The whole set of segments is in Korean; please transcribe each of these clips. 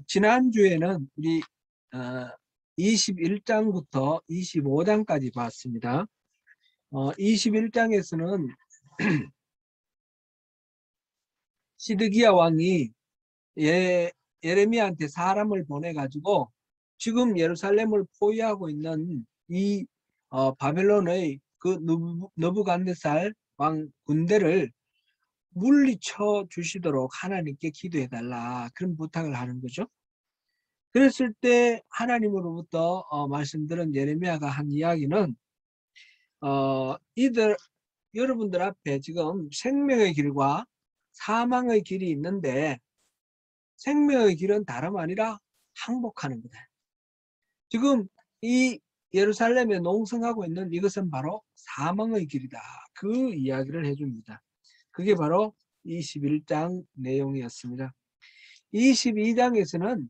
지난주에는 우리 21장부터 25장까지 봤습니다. 21장에서는 시드기야 왕이 예레미야한테 사람을 보내가지고 지금 예루살렘을 포위하고 있는 이 바벨론의 그 느부갓네살 왕 군대를 물리쳐 주시도록 하나님께 기도해달라, 그런 부탁을 하는 거죠. 그랬을 때 하나님으로부터 말씀드린 예레미야가 한 이야기는 여러분들 앞에 지금 생명의 길과 사망의 길이 있는데 생명의 길은 다름 아니라 항복하는 거다. 지금 이 예루살렘에 농성하고 있는 이것은 바로 사망의 길이다. 그 이야기를 해줍니다. 그게 바로 21장 내용이었습니다. 22장에서는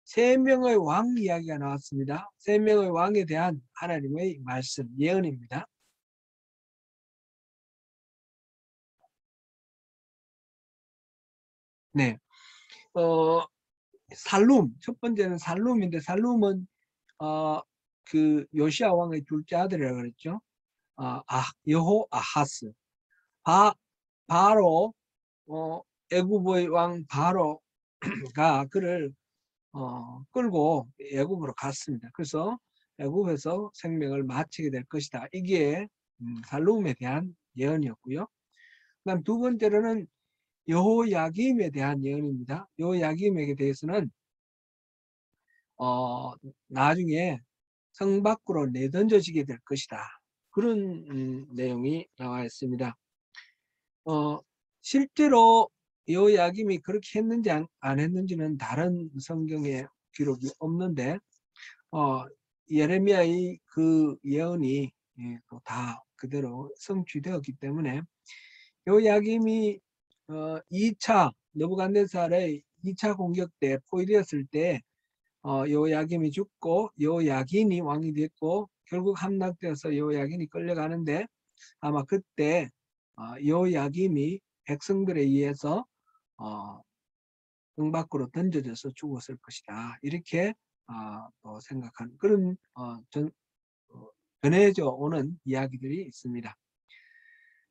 세 명의 왕 이야기가 나왔습니다. 세 명의 왕에 대한 하나님의 말씀, 예언입니다. 네. 살룸, 첫 번째는 살룸인데, 살룸은 그 요시야 왕의 둘째 아들이라고 그랬죠. 여호아하스. 바로 애굽의 왕 바로가 그를 끌고 애굽으로 갔습니다. 그래서 애굽에서 생명을 마치게 될 것이다. 이게 살룸에 대한 예언이었고요. 그다음 두 번째로는 여호야김에 대한 예언입니다. 여호야김에게 대해서는 나중에 성 밖으로 내던져지게 될 것이다. 그런 내용이 나와 있습니다. 실제로 여호야김이 그렇게 했는지 안 했는지는 다른 성경에 기록이 없는데 예레미야의 그 예언이 또 다 그대로 성취되었기 때문에 여호야김이 2차 느부갓네살의 2차 공격 때 포위되었을 때 여호야김이 죽고 여호야긴이 왕이 됐고 결국 함락되어서 여호야긴이 끌려가는데 아마 그때 여호야김이 백성들에 의해서 성 밖으로 던져져서 죽었을 것이다. 이렇게 생각한 그런 전해져 오는 이야기들이 있습니다.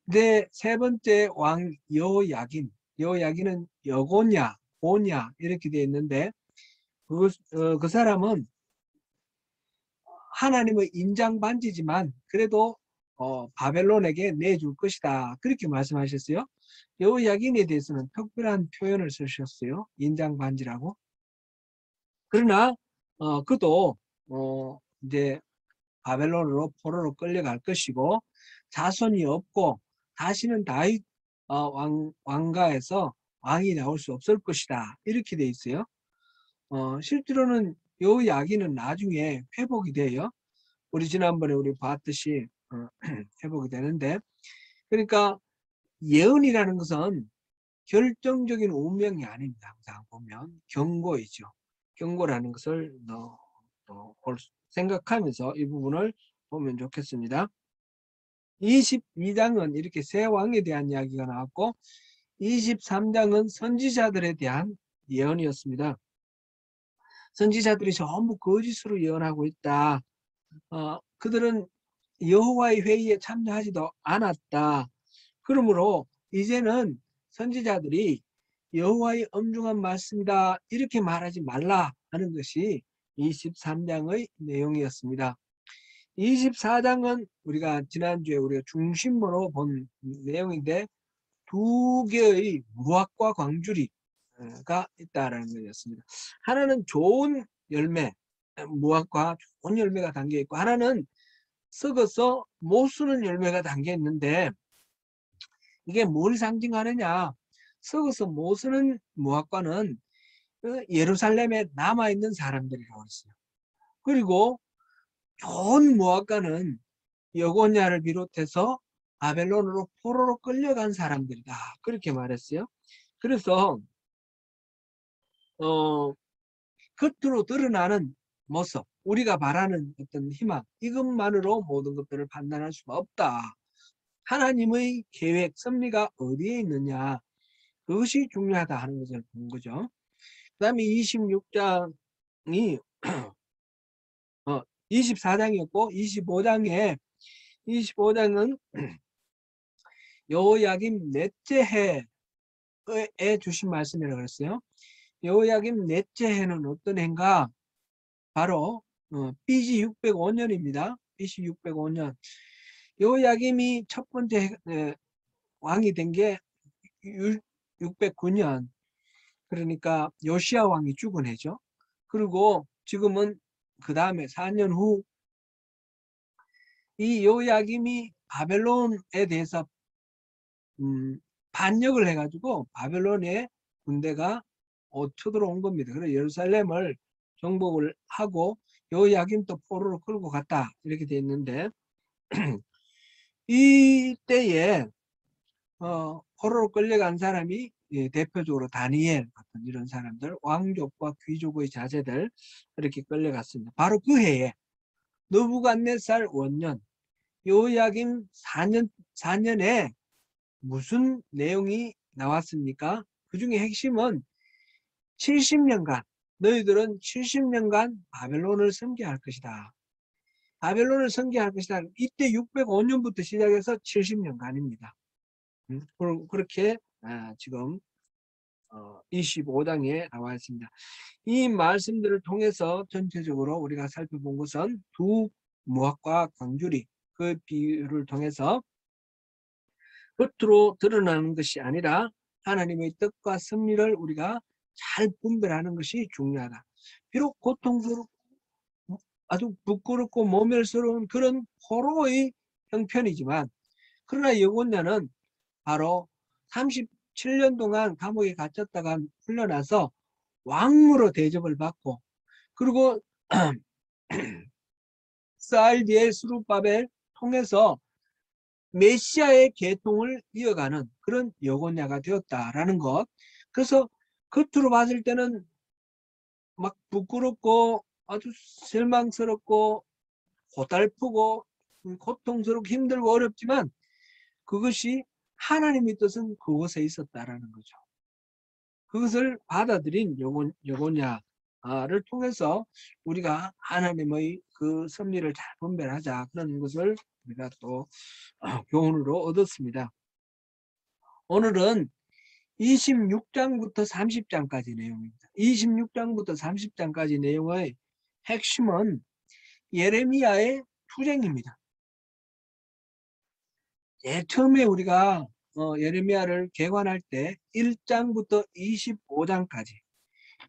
근데 세 번째 왕 여호야긴, 여호야긴은 여고냐, 고냐 이렇게 되어 있는데 그 사람은 하나님의 인장반지지만 그래도 바벨론에게 내줄 것이다. 그렇게 말씀하셨어요. 여호야긴에 대해서는 특별한 표현을 쓰셨어요. 인장반지라고. 그러나 그도 이제 바벨론으로 포로로 끌려갈 것이고 자손이 없고 다시는 다윗 왕가에서 왕이 나올 수 없을 것이다. 이렇게 돼 있어요. 실제로는 여호야긴은 나중에 회복이 돼요. 우리 지난번에 우리 봤듯이 회복이 되는데, 그러니까 예언이라는 것은 결정적인 운명이 아닙니다. 항상 보면 경고이죠. 경고라는 것을 생각하면서 이 부분을 보면 좋겠습니다. 22장은 이렇게 세 왕에 대한 이야기가 나왔고 23장은 선지자들에 대한 예언이었습니다. 선지자들이 전부 거짓으로 예언하고 있다. 그들은 여호와의 회의에 참여하지도 않았다. 그러므로 이제는 선지자들이 여호와의 엄중한 말씀이다 이렇게 말하지 말라 하는 것이 23장의 내용이었습니다. 24장은 우리가 지난주에 우리가 중심으로 본 내용인데 두 개의 무화과 광주리가 있다라는 것이었습니다. 하나는 좋은 열매, 무화과 좋은 열매가 담겨 있고 하나는 썩어서 못 쓰는 열매가 담겨 있는데 이게 뭘 상징하느냐? 썩어서 못 쓰는 무화과는 예루살렘에 남아있는 사람들이라고 했어요. 그리고 좋은 무화과는 여고냐를 비롯해서 바벨론으로 포로로 끌려간 사람들이다. 그렇게 말했어요. 그래서 겉으로 드러나는 모습, 우리가 바라는 어떤 희망, 이것만으로 모든 것들을 판단할 수가 없다. 하나님의 계획, 섭리가 어디에 있느냐, 그것이 중요하다 하는 것을 본 거죠. 그다음에 26장이 24장이었고 25장은 여호야김 넷째 해에 주신 말씀이라고 그랬어요. 여호야김 넷째 해는 어떤 해인가? 바로 BC 605년입니다. BC 605년. 여호야김이 첫 번째 왕이 된 게 609년. 그러니까 요시야 왕이 죽은 해죠. 그리고 지금은 그 다음에 4년 후 이 여호야김이 바벨론에 대해서 반역을 해가지고 바벨론의 군대가 쳐들어온 겁니다. 그래서 예루살렘을 정복을 하고 여호야김도 포로로 끌고 갔다 이렇게 돼 있는데 이때에 포로로 끌려간 사람이 대표적으로 다니엘 같은 이런 사람들, 왕족과 귀족의 자제들 이렇게 끌려갔습니다. 바로 그 해에 느부갓네살 원년 여호야김 4년에 무슨 내용이 나왔습니까? 그 중에 핵심은 70년간 너희들은 70년간 바벨론을 섬겨할 것이다. 바벨론을 섬겨할 것이다. 이때 605년부터 시작해서 70년간입니다. 그렇게 지금 25장에 나와 있습니다. 이 말씀들을 통해서 전체적으로 우리가 살펴본 것은 두 무학과 광주리 그 비유를 통해서 겉으로 드러나는 것이 아니라 하나님의 뜻과 섭리를 우리가 잘 분별하는 것이 중요하다. 비록 고통스럽고 아주 부끄럽고 모멸스러운 그런 포로의 형편이지만 그러나 여호야는 바로 37년 동안 감옥에 갇혔다가 풀려나서 왕으로 대접을 받고 그리고 사알디엘 스룹바벨 통해서 메시아의 계통을 이어가는 그런 여호야가 되었다라는 것. 그래서 겉으로 봤을 때는 막 부끄럽고 아주 실망스럽고 고달프고 고통스럽고 힘들고 어렵지만 그것이 하나님의 뜻은 그곳에 있었다라는 거죠. 그것을 받아들인 여호야를 통해서 우리가 하나님의 그 섭리를 잘 분별하자 그런 것을 우리가 또 교훈으로 얻었습니다. 오늘은 26장부터 30장까지 내용입니다. 26장부터 30장까지 내용의 핵심은 예레미야의 투쟁입니다. 처음에 우리가 예레미야를 개관할 때 1장부터 25장까지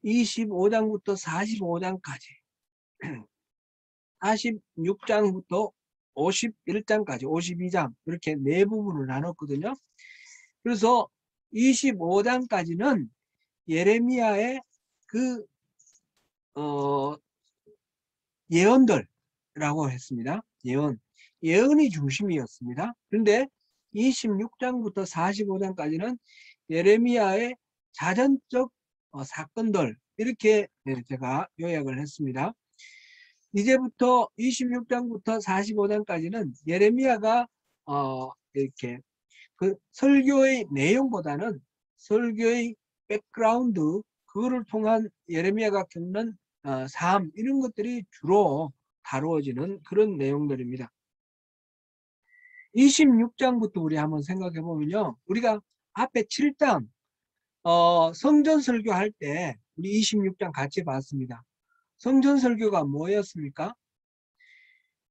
25장부터 45장까지 46장부터 51장까지 52장 이렇게 네 부분을 나눴거든요. 그래서 25장까지는 예레미야의 그 예언들이라고 했습니다. 예언이 중심이었습니다. 그런데 26장부터 45장까지는 예레미야의 자전적 사건들 이렇게 제가 요약을 했습니다. 이제부터 26장부터 45장까지는 예레미야가 이렇게 그 설교의 내용보다는 설교의 백그라운드 그거를 통한 예레미야가 겪는 삶 이런 것들이 주로 다루어지는 그런 내용들입니다. 26장부터 우리 한번 생각해 보면요. 우리가 앞에 7장 성전 설교할 때 우리 26장 같이 봤습니다. 성전 설교가 뭐였습니까?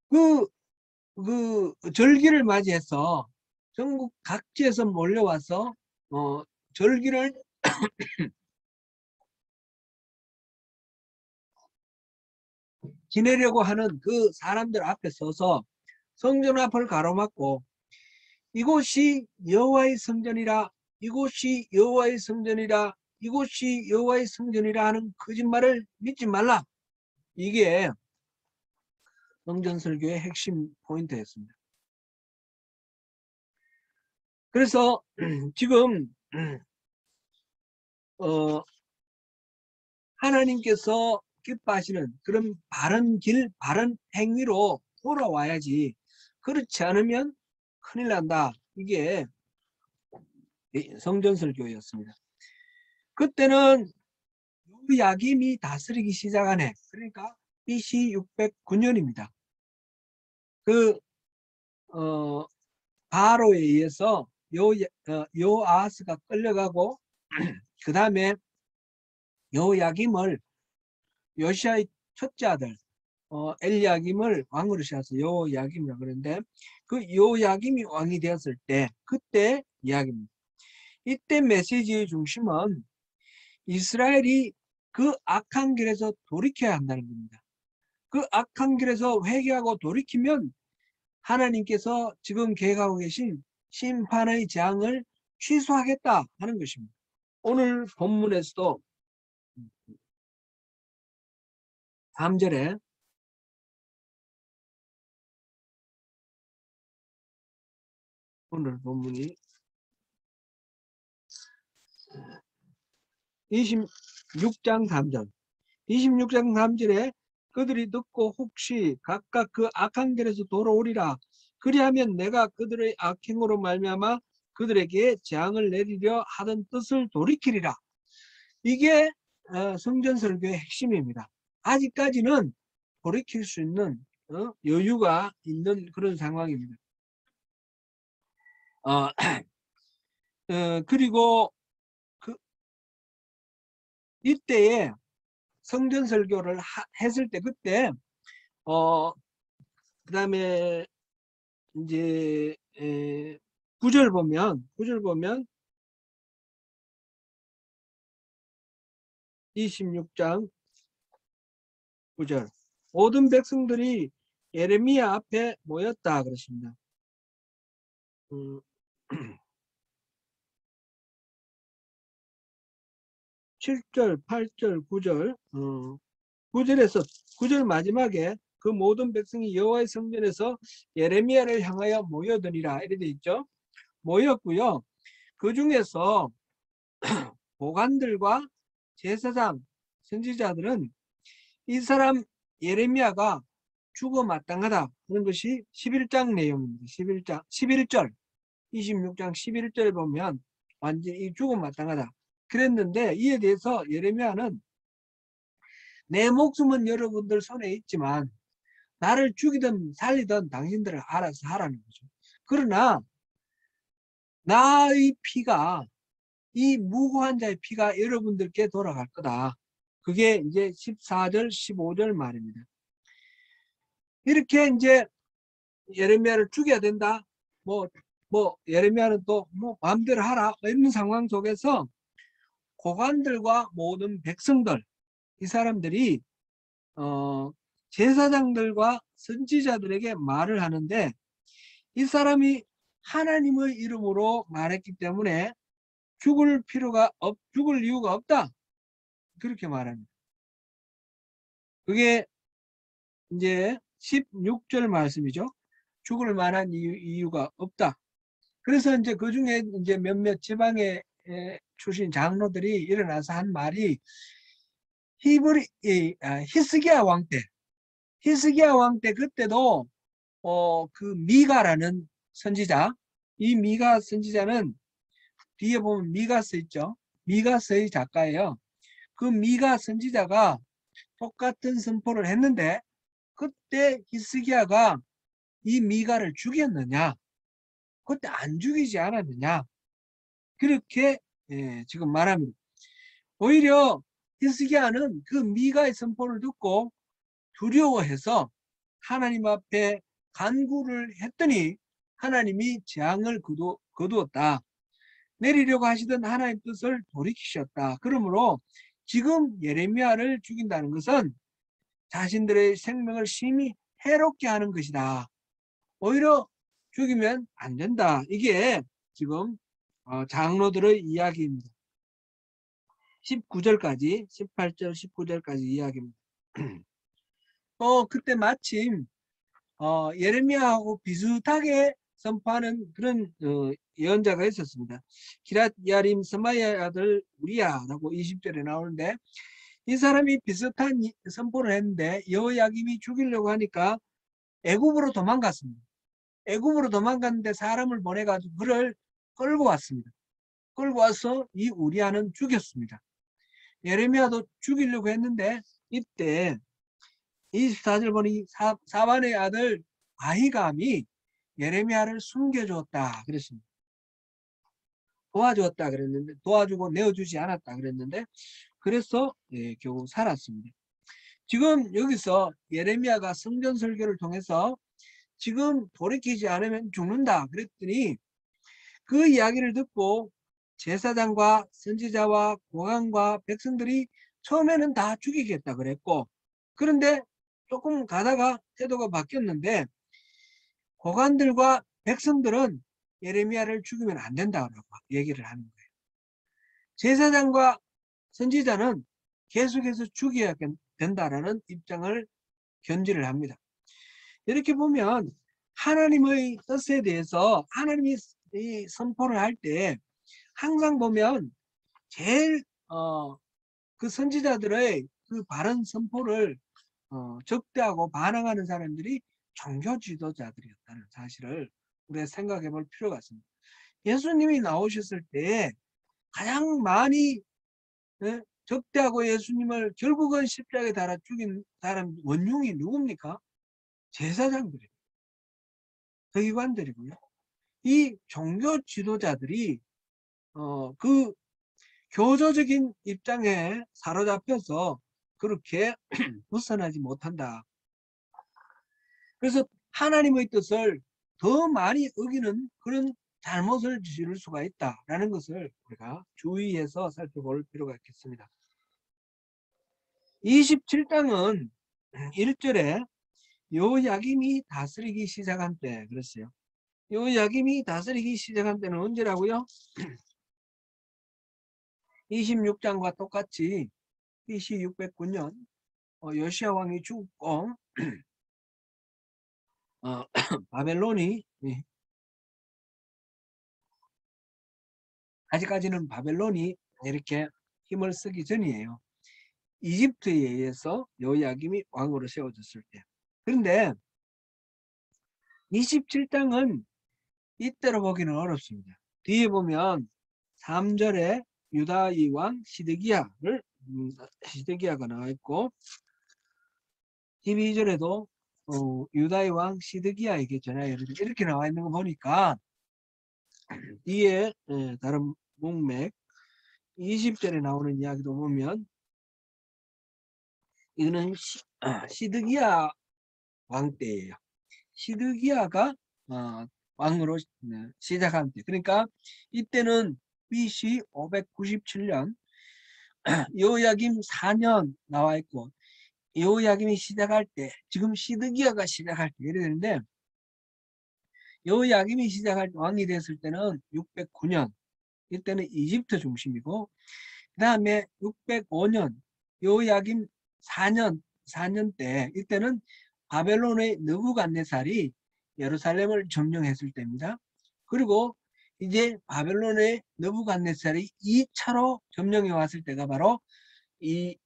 그 절기를 맞이해서 전국 각지에서 몰려와서 절기를 지내려고 하는 그 사람들 앞에 서서 성전 앞을 가로막고 이곳이 여호와의 성전이라 이곳이 여호와의 성전이라 이곳이 여호와의 성전이라 하는 거짓말을 믿지 말라. 이게 성전 설교의 핵심 포인트였습니다. 그래서 지금 하나님께서 기뻐하시는 그런 바른 길, 바른 행위로 돌아와야지. 그렇지 않으면 큰일 난다. 이게 성전설교였습니다. 그때는 여야김이 다스리기 시작하네. 그러니까 BC 609년입니다. 그 바로에 의해서 요아스가 끌려가고 그 다음에 요야김을 요시아의 첫째 아들 엘리야김을 왕으로 세워서 요야김이라고 그러는데 그 요야김이 왕이 되었을 때 그때 이야기입니다. 이때 메시지의 중심은 이스라엘이 그 악한 길에서 돌이켜야 한다는 겁니다. 그 악한 길에서 회개하고 돌이키면 하나님께서 지금 계획하고 계신 심판의 재앙을 취소하겠다 하는 것입니다. 오늘 본문에서도 3절에 오늘 본문이 26장 3절 26장 3절에 그들이 듣고 혹시 각각 그 악한 길에서 돌아오리라 그리하면 내가 그들의 악행으로 말미암아 그들에게 재앙을 내리려 하던 뜻을 돌이키리라. 이게 성전 설교의 핵심입니다. 아직까지는 돌이킬 수 있는 여유가 있는 그런 상황입니다. 그리고 이때에 성전 설교를 했을 때 그때 그 다음에 이제 9절 보면 26장 9절 모든 백성들이 예레미야 앞에 모였다 그랬습니다. 7절, 8절, 9절 9절 마지막에 그 모든 백성이 여호와의 성전에서 예레미야를 향하여 모여드니라 이렇게 돼 있죠. 모였고요. 그 중에서 보관들과 제사장, 선지자들은 이 사람 예레미야가 죽어 마땅하다 그런 것이 11장 내용입니다. 11절 26장 11절에 보면 완전히 죽어 마땅하다 그랬는데 이에 대해서 예레미야는 내 목숨은 여러분들 손에 있지만 나를 죽이든 살리든 당신들을 알아서 하라는 거죠. 그러나 나의 피가 이 무고한 자의 피가 여러분들께 돌아갈 거다. 그게 이제 14절 15절 말입니다. 이렇게 이제 예레미야를 죽여야 된다. 뭐 예레미야는 또 뭐 마음대로 하라. 이런 상황 속에서 고관들과 모든 백성들 이 사람들이 제사장들과 선지자들에게 말을 하는데 이 사람이 하나님의 이름으로 말했기 때문에 죽을 이유가 없다. 그렇게 말합니다. 그게 이제 16절 말씀이죠. 죽을 만한 이유가 없다. 그래서 이제 그 중에 이제 몇몇 지방에 출신 장로들이 일어나서 한 말이 히스기야 왕 때 그때도 그 미가라는 선지자 이 미가 선지자는 뒤에 보면 미가서 있죠. 미가서의 작가예요. 그 미가 선지자가 똑같은 선포를 했는데 그때 히스기야가 이 미가를 죽였느냐? 그때 안 죽이지 않았느냐? 그렇게 지금 말합니다. 오히려 히스기야는 그 미가의 선포를 듣고 두려워해서 하나님 앞에 간구를 했더니 하나님이 재앙을 거두었다. 내리려고 하시던 하나님 뜻을 돌이키셨다. 그러므로 지금 예레미야를 죽인다는 것은 자신들의 생명을 심히 해롭게 하는 것이다. 오히려 죽이면 안 된다. 이게 지금 장로들의 이야기입니다. 19절까지 18절 19절까지 이야기입니다. 그때 마침 예레미야하고 비슷하게 선포하는 그런 예언자가 있었습니다. 기랏 야림 스마야의 아들 우리야라고 20절에 나오는데 이 사람이 비슷한 선포를 했는데 여호야김이 죽이려고 하니까 애굽으로 도망갔습니다. 애굽으로 도망갔는데 사람을 보내가지고 그를 끌고 왔습니다. 끌고 와서 이 우리야는 죽였습니다. 예레미야도 죽이려고 했는데 이때 24절 보니 사반의 아들 아히감이 예레미야를 숨겨주었다 그랬습니다. 도와주었다 그랬는데 도와주고 내어주지 않았다 그랬는데 그래서 결국 살았습니다. 지금 여기서 예레미야가 성전 설교를 통해서 지금 돌이키지 않으면 죽는다 그랬더니 그 이야기를 듣고 제사장과 선지자와 고관과 백성들이 처음에는 다 죽이겠다 그랬고 그런데 조금 가다가 태도가 바뀌었는데 고관들과 백성들은 예레미야를 죽이면 안 된다고 얘기를 하는 거예요. 제사장과 선지자는 계속해서 죽여야 된다라는 입장을 견지를 합니다. 이렇게 보면 하나님의 뜻에 대해서 하나님이 이 선포를 할 때 항상 보면 제일 그 선지자들의 그 바른 선포를 적대하고 반항하는 사람들이 종교 지도자들이었다는 사실을 우리가 생각해 볼 필요가 있습니다. 예수님이 나오셨을 때 가장 많이 적대하고 예수님을 결국은 십자가에 달아 죽인 사람 원흉이 누굽니까? 제사장들이에요. 서기관들이고요. 이 종교 지도자들이 그 교조적인 입장에 사로잡혀서 그렇게 벗어나지 못한다. 그래서 하나님의 뜻을 더 많이 어기는 그런 잘못을 지을 수가 있다라는 것을 우리가 주의해서 살펴볼 필요가 있겠습니다. 27장은 1절에 요야김이 다스리기 시작한 때 그랬어요. 요야김이 다스리기 시작한 때는 언제라고요? 26장과 똑같이 BC 609년 요시야 왕이 죽고 바벨론이 아직까지는 바벨론이 이렇게 힘을 쓰기 전이에요. 이집트에 의해서 요야김이 왕으로 세워졌을 때. 그런데 27장은 이때로 보기는 어렵습니다. 뒤에 보면 3절에 유다의 왕 시드기야가 나와 있고 12절에도 유다의 왕 시드기야에게 전하여 이렇게 나와 있는 거 보니까 뒤에 다른 문맥 20절에 나오는 이야기도 보면 이거는 시드기야 왕 때예요. 시드기야가 왕으로 시작한 때. 그러니까 이때는 BC 597년 요야김 4년 나와 있고 요야김이 시작할 때 지금 시드기야가 시작할 때 이래 되는데 요야김이 시작할 때 왕이 됐을 때는 609년 이때는 이집트 중심이고 그 다음에 605년 요야김 4년 때 이때는 바벨론의 느부갓네살이 예루살렘을 점령했을 때입니다. 그리고 이제 바벨론의 느부갓네살이 2차로 점령해 왔을 때가 바로 이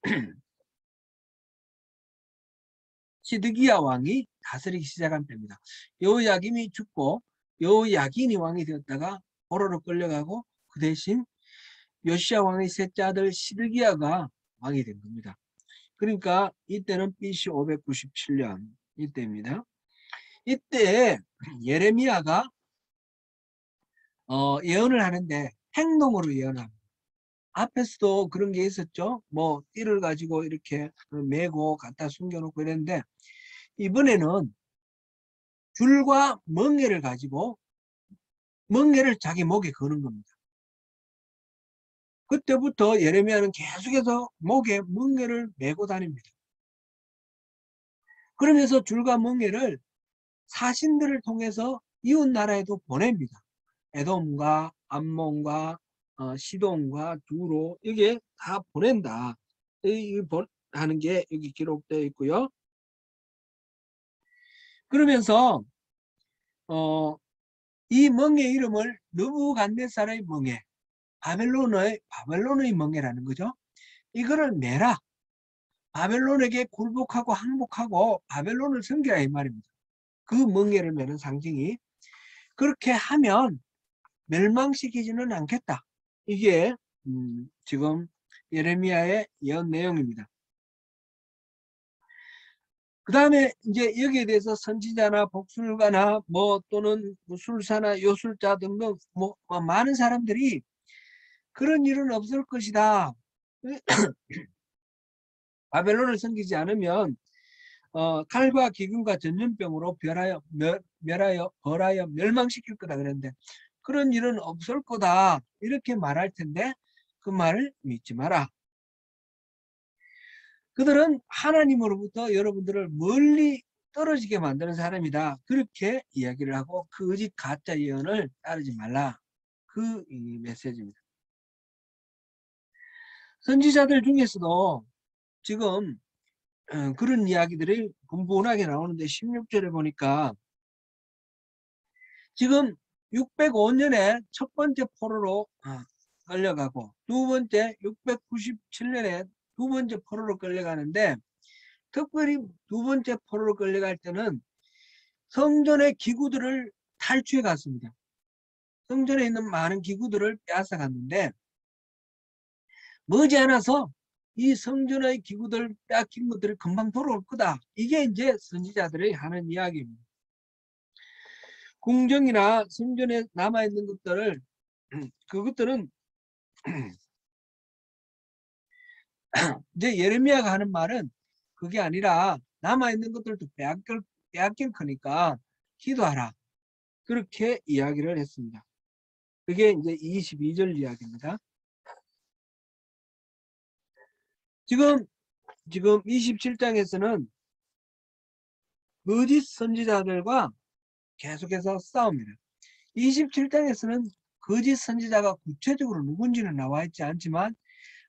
시드기야 왕이 다스리기 시작한 때입니다. 요야김이 죽고 요야긴이 왕이 되었다가 포로로 끌려가고 그 대신 요시야 왕의 셋째 아들 시드기야가 왕이 된 겁니다. 그러니까 이때는 BC 597년 이때입니다. 이때 예레미야가 예언을 하는데 행동으로 예언합니다. 앞에서도 그런 게 있었죠. 뭐 띠를 가지고 이렇게 메고 갖다 숨겨놓고 이랬는데 이번에는 줄과 멍에를 가지고 멍에를 자기 목에 거는 겁니다. 그때부터 예레미야는 계속해서 목에 멍에를 메고 다닙니다. 그러면서 줄과 멍에를 사신들을 통해서 이웃 나라에도 보냅니다. 에돔과 암몬과 시돈과 두로 이게 다 보낸다. 하는 게 여기 기록되어 있고요. 그러면서 이 멍의 이름을 느부갓네살의 멍에 바벨론의 멍에라는 거죠. 이거를 메라. 바벨론에게 굴복하고 항복하고 바벨론을 섬기라 이 말입니다. 그 멍에를 메는 상징이 그렇게 하면 멸망시키지는 않겠다. 이게 지금 예레미야의 예언 내용입니다. 그 다음에 이제 여기에 대해서 선지자나 복술가나 뭐 또는 술사나 요술자 등등 뭐 많은 사람들이 그런 일은 없을 것이다. 바벨론을 섬기지 않으면 칼과 기근과 전염병으로 벌하여 멸망시킬 거다 그랬는데 그런 일은 없을 거다 이렇게 말할 텐데 그 말을 믿지 마라. 그들은 하나님으로부터 여러분들을 멀리 떨어지게 만드는 사람이다. 그렇게 이야기를 하고 거짓 가짜 예언을 따르지 말라. 그 메시지입니다. 선지자들 중에서도 지금 그런 이야기들이 분분하게 나오는데 16절에 보니까 지금 605년에 첫 번째 포로로 끌려가고 두 번째 697년에 두 번째 포로로 끌려가는데 특별히 두 번째 포로로 끌려갈 때는 성전의 기구들을 탈취해 갔습니다. 성전에 있는 많은 기구들을 빼앗아 갔는데 머지않아서 이 성전의 기구들 빼앗긴 것들이 금방 돌아올 거다. 이게 이제 선지자들이 하는 이야기입니다. 궁정이나 성전에 남아있는 것들을 그것들은 이제 예레미야가 하는 말은 그게 아니라 남아있는 것들도 빼앗길 거니까 기도하라. 그렇게 이야기를 했습니다. 그게 이제 22절 이야기입니다. 지금 27장에서는 거짓 선지자들과 계속해서 싸웁니다. 27장에서는 거짓 선지자가 구체적으로 누군지는 나와 있지 않지만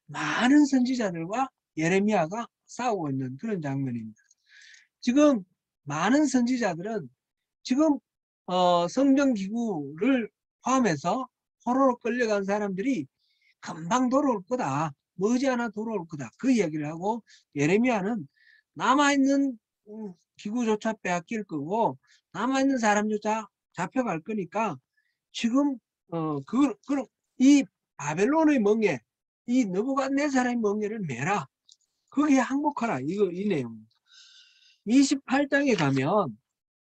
많은 선지자들과 예레미야가 싸우고 있는 그런 장면입니다. 지금 많은 선지자들은 지금 성전기구를 포함해서 포로로 끌려간 사람들이 금방 돌아올 거다. 머지않아 돌아올 거다. 그 이야기를 하고 예레미야는 남아있는 기구조차 빼앗길 거고 남아있는 사람조차 잡혀갈 거니까 지금 이 바벨론의 멍에 이 느부갓네살의 멍에를 메라. 거기에 항복하라. 이 내용입니다. 28장에 가면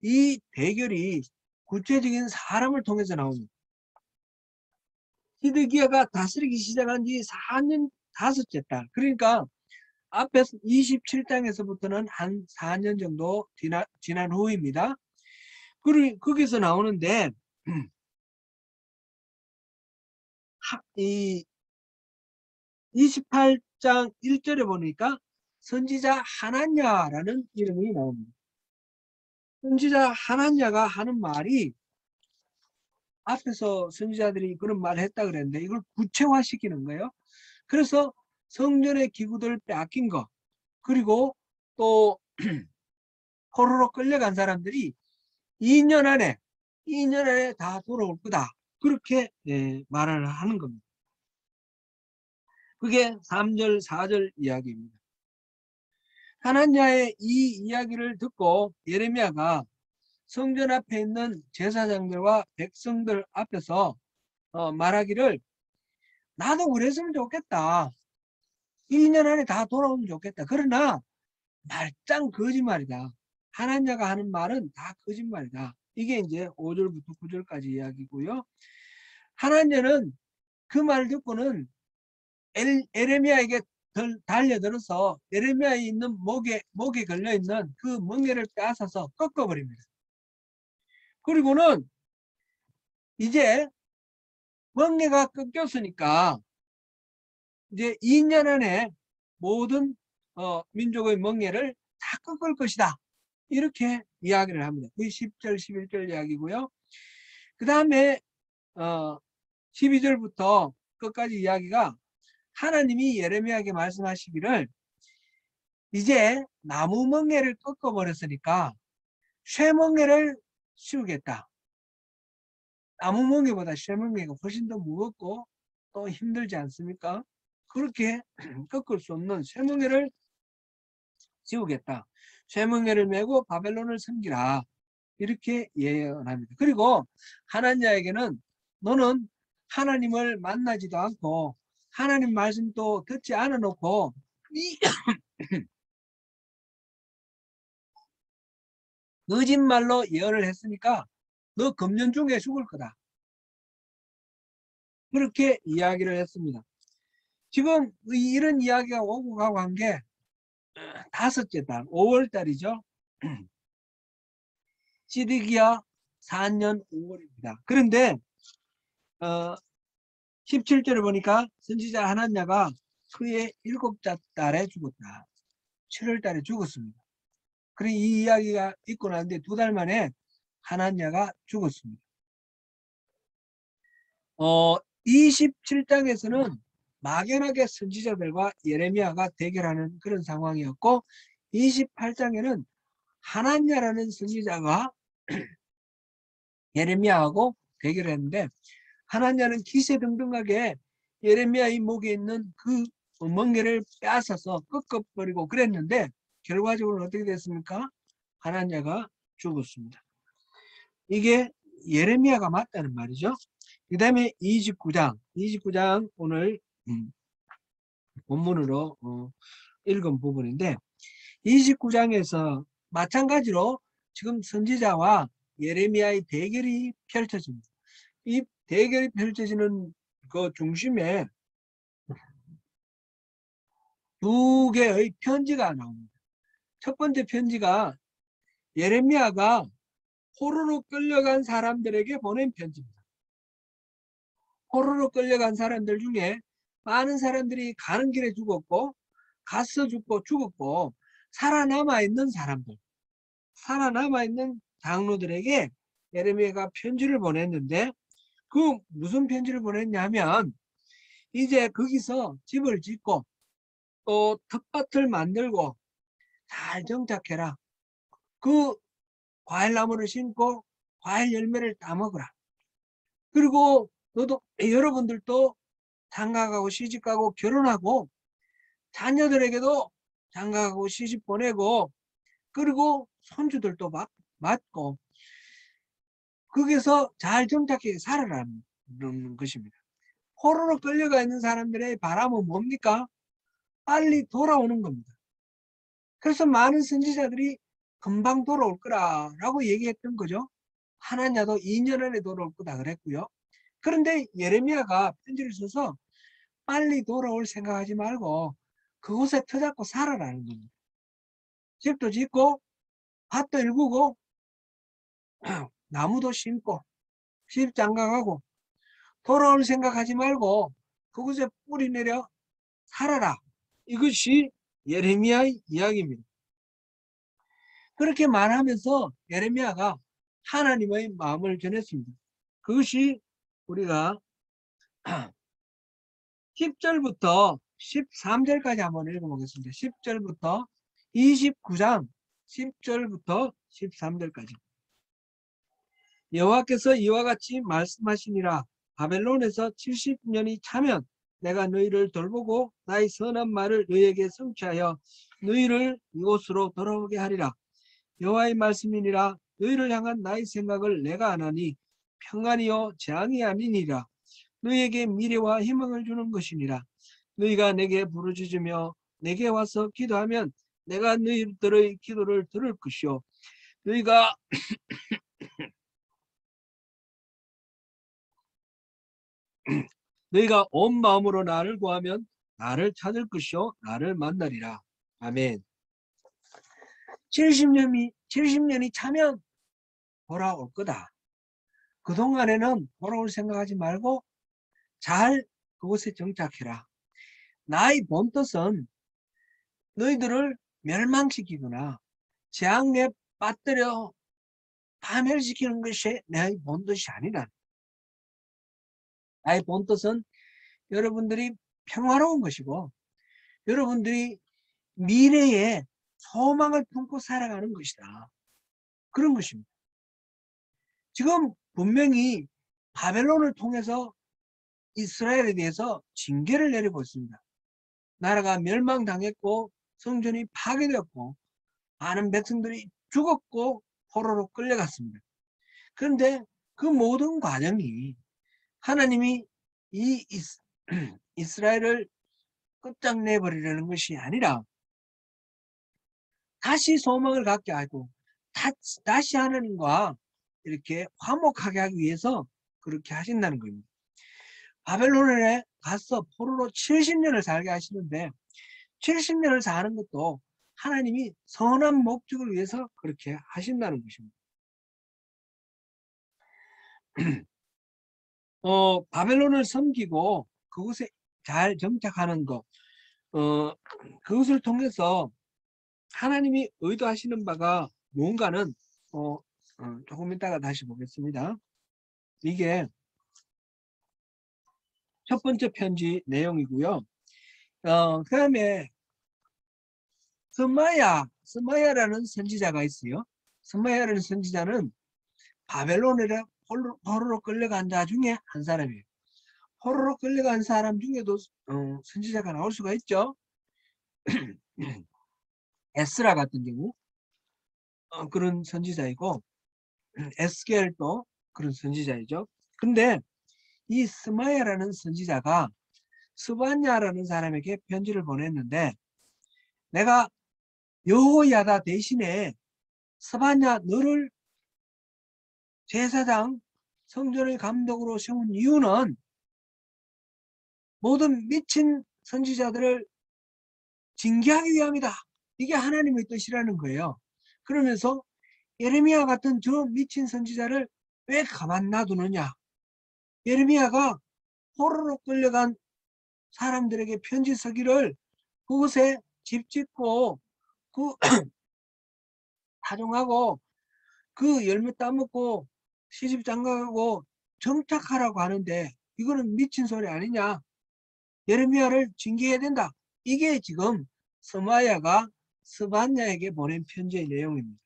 이 대결이 구체적인 사람을 통해서 나옵니다. 히드기야가 다스리기 시작한 지 4년 5째 달. 그러니까 앞에 27장에서부터는 한 4년 정도 지난 후입니다. 그리고 거기서 나오는데 이 28장 1절에 보니까 선지자 하나냐라는 이름이 나옵니다. 선지자 하나냐가 하는 말이 앞에서 선지자들이 그런 말을 했다 그랬는데 이걸 구체화시키는 거예요. 그래서 성전의 기구들 빼앗긴 거 그리고 또 포로로 끌려간 사람들이 2년 안에 다 돌아올 거다. 그렇게 말을 하는 겁니다. 그게 3절 4절 이야기입니다. 하나냐의 이 이야기를 듣고 예레미야가 성전 앞에 있는 제사장들과 백성들 앞에서 말하기를 나도 그랬으면 좋겠다. 2년 안에 다 돌아오면 좋겠다. 그러나 말짱 거짓말이다. 하나냐가 하는 말은 다 거짓말이다. 이게 이제 5절부터 9절까지 이야기고요. 하나냐는 그 말을 듣고는 에레미야에게 달려들어서 에레미야에 있는 목에 걸려있는 그 멍에를 빼앗아서 꺾어버립니다. 그리고는 이제 멍에가 꺾였으니까 이제 2년 안에 모든 민족의 멍에를 다 꺾을 것이다. 이렇게 이야기를 합니다. 그게 10절 11절 이야기고요. 그 다음에 12절부터 끝까지 이야기가 하나님이 예레미야에게 말씀하시기를 이제 나무 멍에를 꺾어버렸으니까 쇠멍에를 씌우겠다. 나무 멍에보다 쇠멍에가 훨씬 더 무겁고 또 힘들지 않습니까? 그렇게 꺾을 수 없는 쇠멍에를 씌우겠다. 쇠멍에를 메고 바벨론을 섬기라. 이렇게 예언합니다. 그리고 하나냐에게는 너는 하나님을 만나지도 않고 하나님 말씀도 듣지 않아 놓고 거짓말로 예언을 했으니까 너 금년 중에 죽을 거다. 그렇게 이야기를 했습니다. 지금 이런 이야기가 오고 가고 한 게 다섯째 달, 5월 달이죠. 시드기야 4년 5월입니다. 그런데 17절에 보니까 선지자 하나냐가 그의 7째 달에 죽었다. 7월 달에 죽었습니다. 그래 이 이야기가 있고 나는데 2달 만에 하나냐가 죽었습니다. 27장에서는 막연하게 선지자들과 예레미야가 대결하는 그런 상황이었고 28장에는 하나냐라는 선지자가 예레미야하고 대결을 했는데 하나냐는 기세등등하게 예레미야의 목에 있는 그 멍게를 빼앗아서 꺾어버리고 그랬는데 결과적으로 어떻게 됐습니까? 하나냐가 죽었습니다. 이게 예레미야가 맞다는 말이죠. 그 다음에 29장 오늘 본문으로 읽은 부분인데 29장에서 마찬가지로 지금 선지자와 예레미야의 대결이 펼쳐집니다. 이 대결이 펼쳐지는 그 중심에 2개의 편지가 나옵니다. 첫 번째 편지가 예레미야가 포로로 끌려간 사람들에게 보낸 편지입니다. 포로로 끌려간 사람들 중에 많은 사람들이 가는 길에 죽었고 가서 죽고 살아남아 있는 사람들, 살아남아 있는 장로들에게 예레미야가 편지를 보냈는데 그 무슨 편지를 보냈냐면 이제 거기서 집을 짓고 또 텃밭을 만들고 잘 정착해라. 그 과일나무를 심고 과일 열매를 따먹어라. 그리고 너도 여러분들도 장가가고 시집가고 결혼하고 자녀들에게도 장가가고 시집 보내고 그리고 손주들도 맡고 거기서 잘 정착하게 살아라는 것입니다. 포로로 끌려가 있는 사람들의 바람은 뭡니까? 빨리 돌아오는 겁니다. 그래서 많은 선지자들이 금방 돌아올 거라고 얘기했던 거죠. 하나냐도 2년 안에 돌아올 거다 그랬고요. 그런데 예레미야가 편지를 써서 빨리 돌아올 생각하지 말고 그곳에 터잡고 살아라는 겁니다. 집도 짓고 밭도 일구고 나무도 심고 집 장가가고 돌아올 생각하지 말고 그곳에 뿌리 내려 살아라. 이것이 예레미야의 이야기입니다. 그렇게 말하면서 예레미야가 하나님의 마음을 전했습니다. 그것이 우리가 10절부터 13절까지 한번 읽어보겠습니다. 10절부터 29장 10절부터 13절까지. 여호와께서 이와 같이 말씀하시니라. 바벨론에서 70년이 차면 내가 너희를 돌보고 나의 선한 말을 너희에게 성취하여 너희를 이곳으로 돌아오게 하리라. 여호와의 말씀이니라. 너희를 향한 나의 생각을 내가 아나니 평안이요 재앙이 아니니라. 너희에게 미래와 희망을 주는 것이니라. 너희가 내게 부르짖으며 내게 와서 기도하면 내가 너희들의 기도를 들을 것이요 너희가 온 마음으로 나를 구하면 나를 찾을 것이요 나를 만나리라. 아멘. 70년이 차면 돌아올 거다. 그동안에는 돌아올 생각하지 말고 잘 그곳에 정착해라. 나의 본뜻은 너희들을 멸망시키거나 재앙에 빠뜨려 파멸시키는 것이 나의 본뜻이 아니라 나의 본뜻은 여러분들이 평화로운 것이고 여러분들이 미래에 소망을 품고 살아가는 것이다. 그런 것입니다. 지금 분명히 바벨론을 통해서 이스라엘에 대해서 징계를 내리고 있습니다. 나라가 멸망당했고 성전이 파괴되었고 많은 백성들이 죽었고 포로로 끌려갔습니다. 그런데 그 모든 과정이 하나님이 이 이스라엘을 끝장내버리려는 것이 아니라 다시 소망을 갖게 하고 다시 하나님과 이렇게 화목하게 하기 위해서 그렇게 하신다는 겁니다. 바벨론에 가서 포로로 70년을 살게 하시는데 70년을 사는 것도 하나님이 선한 목적을 위해서 그렇게 하신다는 것입니다. 바벨론을 섬기고 그곳에 잘 정착하는 것, 그것을 통해서 하나님이 의도하시는 바가 뭔가는 조금 이따가 다시 보겠습니다. 이게 첫 번째 편지 내용이고요. 그 다음에 스마야라는 선지자가 있어요. 스마야라는 선지자는 바벨론에 포로로 끌려간 자 중에 한 사람이에요. 포로로 끌려간 사람 중에도 선지자가 나올 수가 있죠. 에스라 같은 경우 그런 선지자이고 에스겔도 그런 선지자이죠. 근데 이 스마야라는 선지자가 스바냐라는 사람에게 편지를 보냈는데 내가 여호야다 대신에 스바냐 너를 제사장 성전의 감독으로 세운 이유는 모든 미친 선지자들을 징계하기 위함이다. 이게 하나님의 뜻이라는 거예요. 그러면서 예레미야 같은 저 미친 선지자를 왜 가만 놔두느냐. 예레미야가 포로로 끌려간 사람들에게 편지 쓰기를 그곳에 집 짓고 그 타종하고 그 열매 따먹고 시집 장가가고 정착하라고 하는데 이거는 미친 소리 아니냐. 예레미야를 징계해야 된다. 이게 지금 스마야가 스반야에게 보낸 편지의 내용입니다.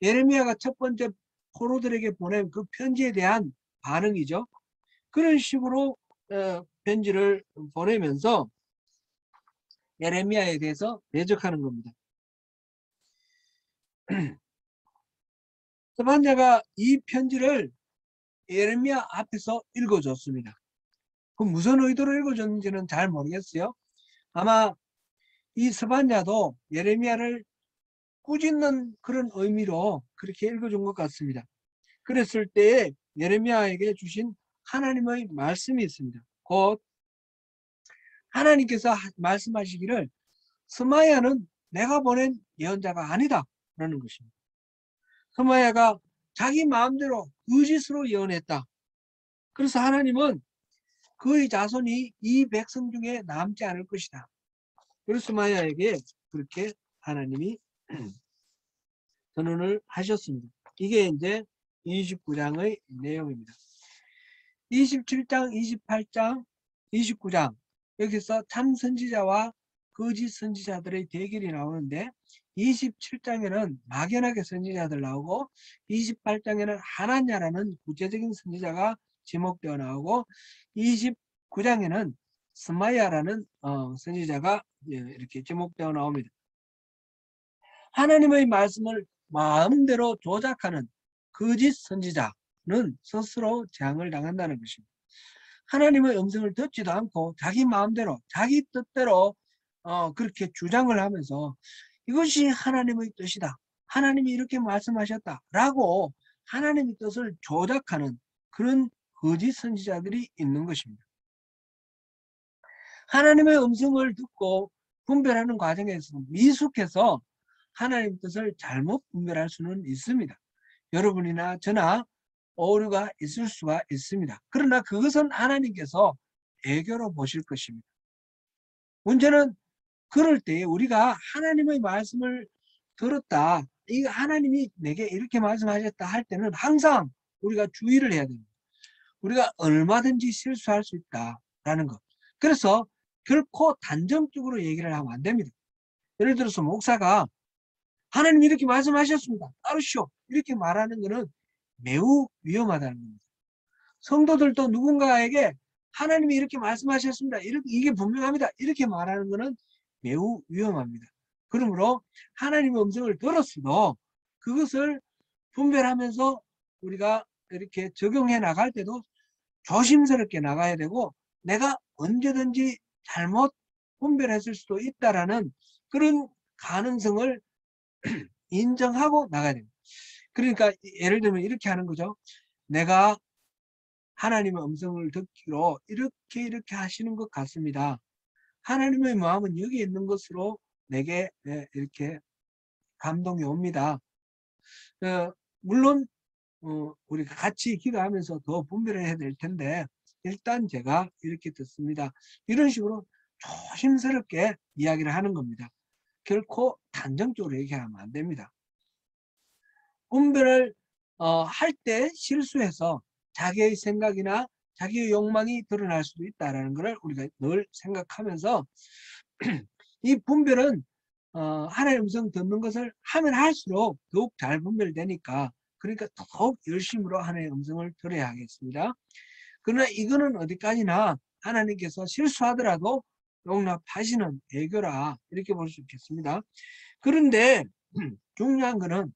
예레미야가 첫 번째 포로들에게 보낸 그 편지에 대한 반응이죠. 그런 식으로 편지를 보내면서 예레미야에 대해서 대적하는 겁니다. 스반야가 이 편지를 예레미야 앞에서 읽어줬습니다. 그 무슨 의도로 읽어줬는지는 잘 모르겠어요. 아마 이 스반야도 예레미야를 꾸짖는 그런 의미로 그렇게 읽어준 것 같습니다. 그랬을 때에 예레미야에게 주신 하나님의 말씀이 있습니다. 곧 하나님께서 말씀하시기를 스마야는 내가 보낸 예언자가 아니다 라는 것입니다. 스마야가 자기 마음대로 거짓으로 예언했다. 그래서 하나님은 그의 자손이 이 백성 중에 남지 않을 것이다. 그래서 스마야에게 그렇게 하나님이 선언을 하셨습니다. 이게 이제 29장의 내용입니다. 27장, 28장, 29장 여기서 참 선지자와 거짓 선지자들의 대결이 나오는데 27장에는 막연하게 선지자들 나오고 28장에는 하나냐라는 구체적인 선지자가 지목되어 나오고 29장에는 스마야라는 선지자가 이렇게 지목되어 나옵니다. 하나님의 말씀을 마음대로 조작하는 거짓 선지자는 스스로 재앙을 당한다는 것입니다. 하나님의 음성을 듣지도 않고 자기 마음대로 자기 뜻대로 그렇게 주장을 하면서 이것이 하나님의 뜻이다. 하나님이 이렇게 말씀하셨다. 라고 하나님의 뜻을 조작하는 그런 거짓 선지자들이 있는 것입니다. 하나님의 음성을 듣고 분별하는 과정에서 미숙해서 하나님의 뜻을 잘못 분별할 수는 있습니다. 여러분이나 저나 오류가 있을 수가 있습니다. 그러나 그것은 하나님께서 애교로 보실 것입니다. 문제는 그럴 때 우리가 하나님의 말씀을 들었다. 이 하나님이 내게 이렇게 말씀하셨다 할 때는 항상 우리가 주의를 해야 됩니다. 우리가 얼마든지 실수할 수 있다라는 것. 그래서 결코 단정적으로 얘기를 하면 안 됩니다. 예를 들어서 목사가 하나님이 이렇게 말씀하셨습니다. 따르시오. 이렇게 말하는 것은 매우 위험하다는 겁니다. 성도들도 누군가에게 하나님이 이렇게 말씀하셨습니다. 이게 분명합니다. 이렇게 말하는 것은 매우 위험합니다. 그러므로 하나님의 음성을 들었어도 그것을 분별하면서 우리가 이렇게 적용해 나갈 때도 조심스럽게 나가야 되고 내가 언제든지 잘못 분별했을 수도 있다라는 그런 가능성을 인정하고 나가야 됩니다. 그러니까 예를 들면 이렇게 하는 거죠. 내가 하나님의 음성을 듣기로 이렇게 하시는 것 같습니다. 하나님의 마음은 여기 있는 것으로 내게 이렇게 감동이 옵니다. 물론 우리가 같이 기도하면서 더 분별을 해야 될 텐데 일단 제가 이렇게 듣습니다. 이런 식으로 조심스럽게 이야기를 하는 겁니다. 결코 단정적으로 얘기하면 안 됩니다. 분별을 할 때 실수해서 자기의 생각이나 자기의 욕망이 드러날 수도 있다는 것을 우리가 늘 생각하면서 이 분별은 하나님의 음성 듣는 것을 하면 할수록 더욱 잘 분별되니까 그러니까 더욱 열심으로 하나님의 음성을 들어야 하겠습니다. 그러나 이거는 어디까지나 하나님께서 실수하더라도 용납하시는 애교라 이렇게 볼 수 있겠습니다. 그런데 중요한 거는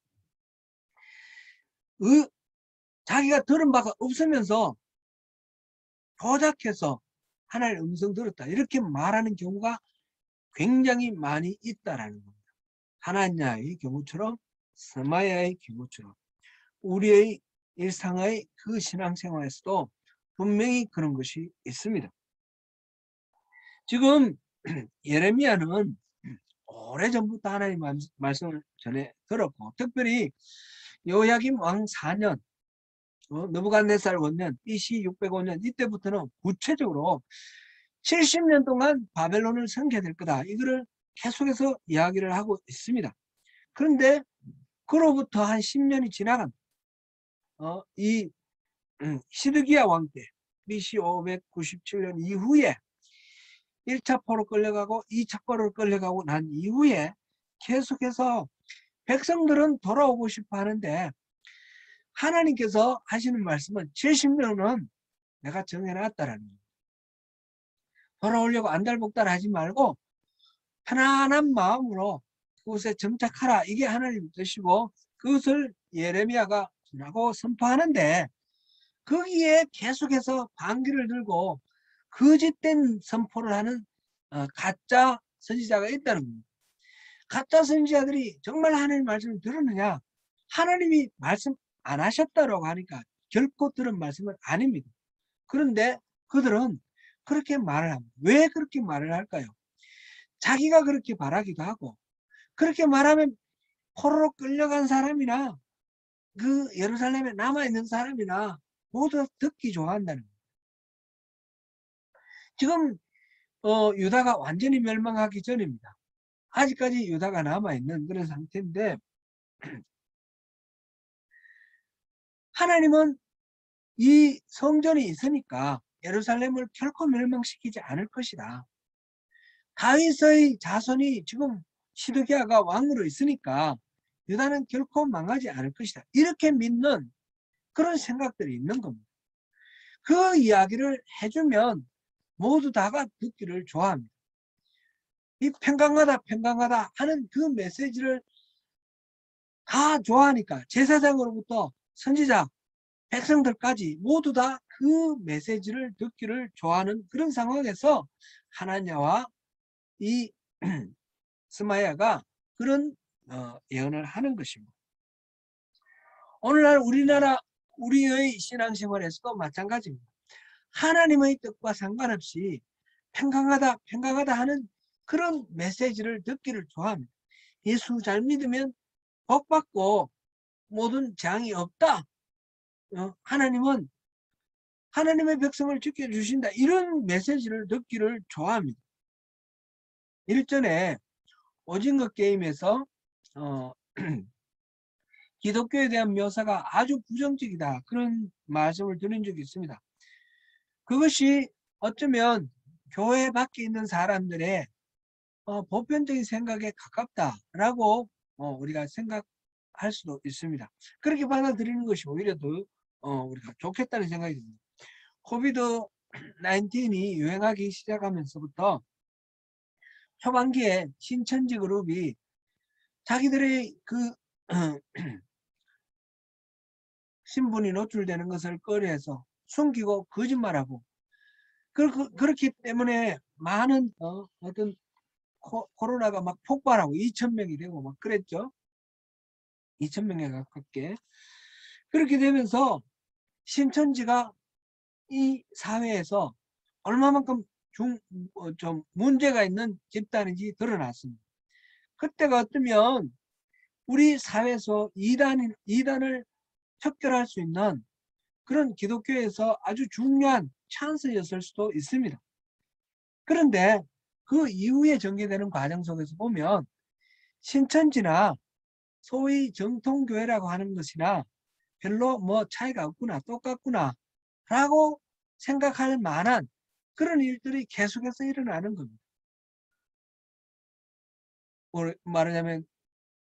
자기가 들은 바가 없으면서 조작해서 하나님의 음성 들었다 이렇게 말하는 경우가 굉장히 많이 있다라는 겁니다. 하나냐의 경우처럼 스마야의 경우처럼 우리의 일상의 그 신앙생활에서도 분명히 그런 것이 있습니다. 지금 예레미야는 오래전부터 하나님 말씀을 전해 들었고 특별히 여호야김 왕 4년 느부갓네살 원년 BC 605년 이때부터는 구체적으로 70년 동안 바벨론을 섬겨야 될 거다. 이거를 계속해서 이야기를 하고 있습니다. 그런데 그로부터 한 10년이 지나간 이 시드기야 왕 때 BC 597년 이후에 1차 포로 끌려가고 2차 포로 끌려가고 난 이후에 계속해서 백성들은 돌아오고 싶어 하는데 하나님께서 하시는 말씀은 70년은 내가 정해놨다라는 거예요. 돌아오려고 안달복달 하지 말고 편안한 마음으로 그곳에 정착하라. 이게 하나님 뜻이고 그것을 예레미야가 라고 선포하는데 거기에 계속해서 반기를 들고 거짓된 선포를 하는 가짜 선지자가 있다는 겁니다. 가짜 선지자들이 정말 하나님 말씀을 들었느냐? 하나님이 말씀 안 하셨다라고 하니까 결코 들은 말씀은 아닙니다. 그런데 그들은 그렇게 말을 합니다. 왜 그렇게 말을 할까요? 자기가 그렇게 말하기도 하고 그렇게 말하면 포로로 끌려간 사람이나 그 예루살렘에 남아있는 사람이나 모두 듣기 좋아한다는 거예요. 지금 유다가 완전히 멸망하기 전입니다. 아직까지 유다가 남아있는 그런 상태인데 하나님은 이 성전이 있으니까 예루살렘을 결코 멸망시키지 않을 것이다. 다윗의 자손이 지금 시드기야가 왕으로 있으니까 유다는 결코 망하지 않을 것이다. 이렇게 믿는 그런 생각들이 있는 겁니다. 그 이야기를 해주면 모두 다가 듣기를 좋아합니다. 이 평강하다 하는 그 메시지를 다 좋아하니까 제사장으로부터 선지자, 백성들까지 모두 다 그 메시지를 듣기를 좋아하는 그런 상황에서 하나냐와 이 스마야가 그런 예언을 하는 것입니다. 오늘날 우리의 신앙생활에서도 마찬가지입니다. 하나님의 뜻과 상관없이 평강하다 하는 그런 메시지를 듣기를 좋아합니다. 예수 잘 믿으면 복받고 모든 재앙이 없다. 하나님은 하나님의 백성을 지켜주신다. 이런 메시지를 듣기를 좋아합니다. 일전에 오징어 게임에서 기독교에 대한 묘사가 아주 부정적이다. 그런 말씀을 들은 적이 있습니다. 그것이 어쩌면 교회 밖에 있는 사람들의 보편적인 생각에 가깝다라고 우리가 생각할 수도 있습니다. 그렇게 받아들이는 것이 오히려 더 우리가 좋겠다는 생각이 듭니다. 코비드 19이 유행하기 시작하면서부터 초반기에 신천지 그룹이 자기들의 그 신분이 노출되는 것을 꺼려해서 숨기고 거짓말하고 그렇기 때문에 많은 어떤 코로나가 막 폭발하고 2,000명이 되고 막 그랬죠. 2,000명에 가깝게. 그렇게 되면서 신천지가 이 사회에서 얼마만큼 좀 문제가 있는 집단인지 드러났습니다. 그때가 어쩌면 우리 사회에서 이단을 척결할 수 있는 그런 기독교에서 아주 중요한 찬스였을 수도 있습니다. 그런데 그 이후에 전개되는 과정 속에서 보면 신천지나 소위 정통교회라고 하는 것이나 별로 뭐 차이가 없구나, 똑같구나 라고 생각할 만한 그런 일들이 계속해서 일어나는 겁니다. 말하자면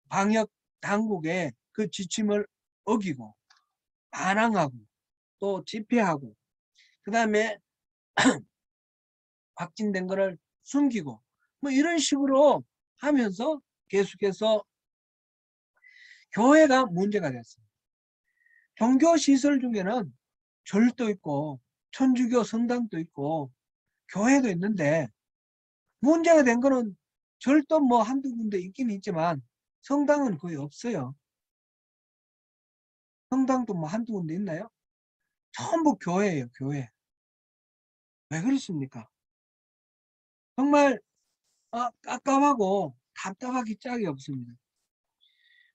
방역 당국의 그 지침을 어기고 반항하고 또 집회하고 그 다음에 확진된 거를 숨기고 뭐 이런 식으로 하면서 계속해서 교회가 문제가 됐습니다. 종교 시설 중에는 절도 있고 천주교 성당도 있고 교회도 있는데 문제가 된 거는 절도 뭐 한두 군데 있긴 있지만 성당은 거의 없어요. 성당도 뭐 한두 군데 있나요? 전부 교회예요, 교회. 왜 그렇습니까? 정말 깝깝하고 답답하기 짝이 없습니다.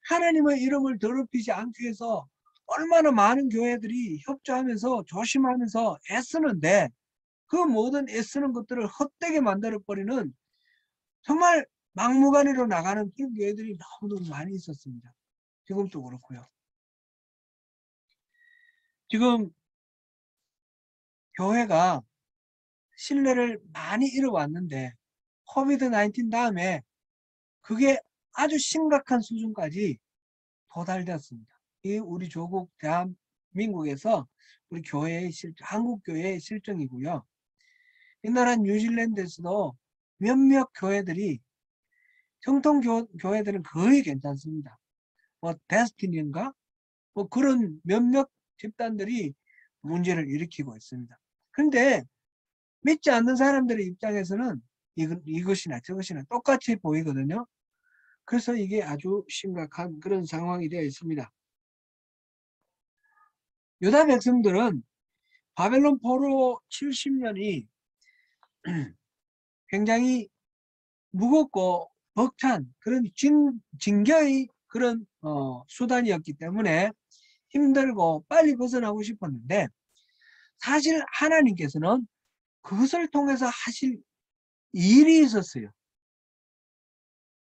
하나님의 이름을 더럽히지 않기 위해서 얼마나 많은 교회들이 협조하면서 조심하면서 애쓰는데 그 모든 애쓰는 것들을 헛되게 만들어버리는 정말 막무가내로 나가는 그런 교회들이 너무너무 많이 있었습니다. 지금도 그렇고요. 지금 교회가 신뢰를 많이 잃어왔는데 코비드-19 다음에 그게 아주 심각한 수준까지 도달되었습니다. 이 우리 조국 대한민국에서 우리 교회의 한국 교회의 실정이고요. 옛날에 뉴질랜드에서도 몇몇 교회들이 정통 교회들은 거의 괜찮습니다. 뭐 데스티니인가 뭐 그런 몇몇 집단들이 문제를 일으키고 있습니다. 그런데 믿지 않는 사람들의 입장에서는 이것이나 저것이나 똑같이 보이거든요. 그래서 이게 아주 심각한 그런 상황이 되어 있습니다. 유다 백성들은 바벨론 포로 70년이 굉장히 무겁고 벅찬 그런 징계의 그런 수단이었기 때문에 힘들고 빨리 벗어나고 싶었는데 사실 하나님께서는 그것을 통해서 하실 일이 있었어요.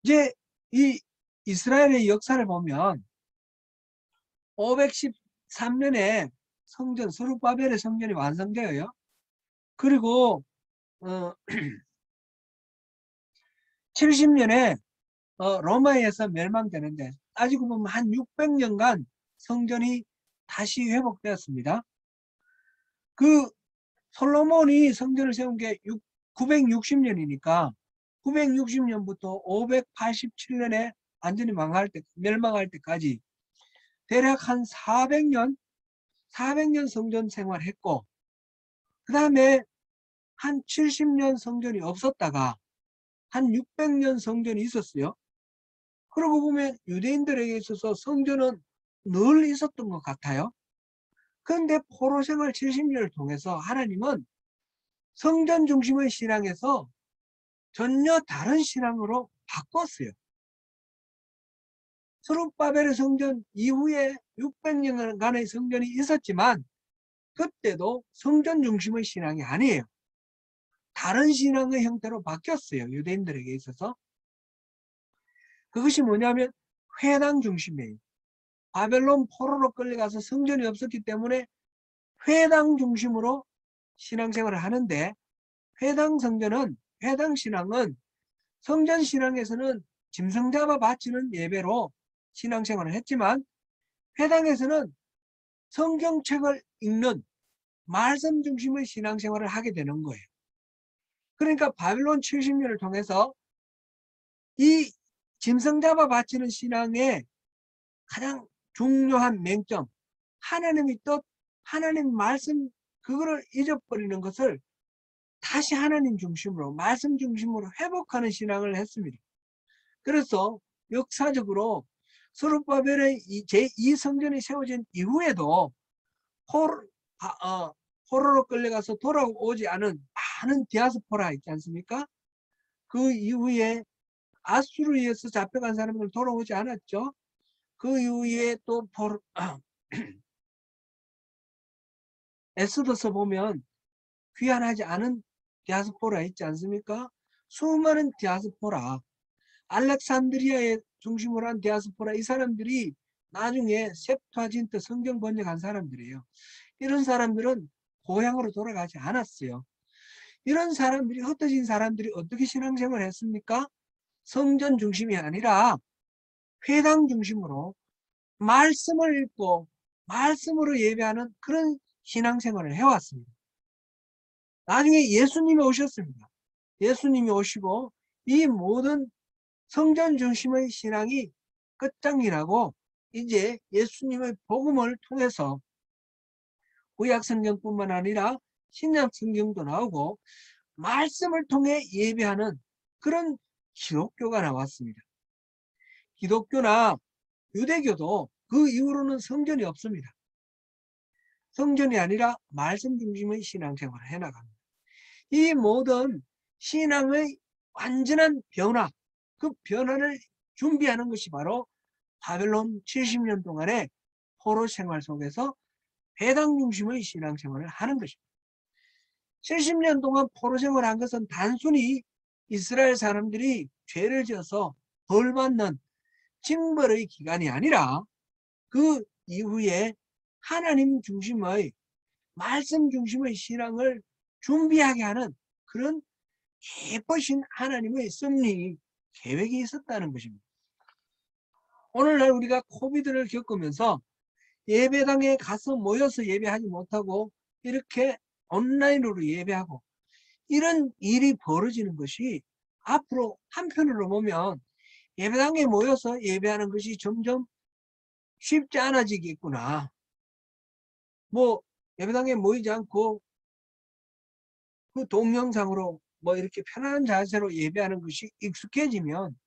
이제 이 이스라엘의 역사를 보면 513년에 성전 스룹바벨의 성전이 완성되어요. 그리고 70년에 로마에 의해서 멸망되는데 따지고 보면 한 600년간 성전이 다시 회복되었습니다. 그 솔로몬이 성전을 세운 게 960년이니까 960년부터 587년에 완전히 멸망할 때까지 대략 한 400년 성전 생활했고 그 다음에 한 70년 성전이 없었다가 한 600년 성전이 있었어요. 그러고 보면 유대인들에게 있어서 성전은 늘 있었던 것 같아요. 그런데 포로 생활 70년을 통해서 하나님은 성전 중심의 신앙에서 전혀 다른 신앙으로 바꿨어요. 스룹바벨의 성전 이후에 600년간의 성전이 있었지만 그때도 성전 중심의 신앙이 아니에요. 다른 신앙의 형태로 바뀌었어요. 유대인들에게 있어서. 그것이 뭐냐면 회당 중심이에요. 바벨론 포로로 끌려가서 성전이 없었기 때문에 회당 중심으로 신앙생활을 하는데 회당 신앙은 성전 신앙에서는 짐승 잡아 바치는 예배로 신앙생활을 했지만 회당에서는 성경책을 읽는 말씀 중심의 신앙생활을 하게 되는 거예요. 그러니까 바벨론 70년을 통해서 이 짐승 잡아 바치는 신앙의 가장 중요한 맹점, 하나님의 뜻, 하나님 말씀 그거를 잊어버리는 것을 다시 하나님 중심으로 말씀 중심으로 회복하는 신앙을 했습니다. 그래서 역사적으로 스룹바벨의 제2성전이 세워진 이후에도 포로로 끌려가서 돌아오지 않은 많은 디아스포라 있지 않습니까? 그 이후에 아수르에서 잡혀간 사람들 돌아오지 않았죠. 그 이후에 또 에스더서 보면 귀환하지 않은 디아스포라 있지 않습니까? 수많은 디아스포라, 알렉산드리아에 중심으로 한 디아스포라, 이 사람들이 나중에 셉투아진트 성경 번역한 사람들이에요. 이런 사람들은 고향으로 돌아가지 않았어요. 이런 사람들이, 흩어진 사람들이 어떻게 신앙생활을 했습니까? 성전 중심이 아니라 회당 중심으로 말씀을 읽고 말씀으로 예배하는 그런 신앙생활을 해왔습니다. 나중에 예수님이 오셨습니다. 예수님이 오시고 이 모든 성전 중심의 신앙이 끝장이 나고 이제 예수님의 복음을 통해서 구약 성경뿐만 아니라 신약 성경도 나오고 말씀을 통해 예배하는 그런 기독교가 나왔습니다. 기독교나 유대교도 그 이후로는 성전이 없습니다. 성전이 아니라 말씀 중심의 신앙생활을 해나갑니다. 이 모든 신앙의 완전한 변화, 그 변화를 준비하는 것이 바로 바벨론 70년 동안의 포로 생활 속에서 회당 중심의 신앙생활을 하는 것입니다. 70년 동안 포로 생활을 한 것은 단순히 이스라엘 사람들이 죄를 지어서 벌 받는 징벌의 기간이 아니라 그 이후에 하나님 중심의 말씀 중심의 신앙을 준비하게 하는 그런 예쁘신 하나님의 섭리 계획이 있었다는 것입니다. 오늘날 우리가 코비드를 겪으면서 예배당에 가서 모여서 예배하지 못하고 이렇게 온라인으로 예배하고 이런 일이 벌어지는 것이 앞으로 한편으로 보면 예배당에 모여서 예배하는 것이 점점 쉽지 않아지겠구나. 뭐 예배당에 모이지 않고 그 동영상으로 뭐 이렇게 편안한 자세로 예배하는 것이 익숙해지면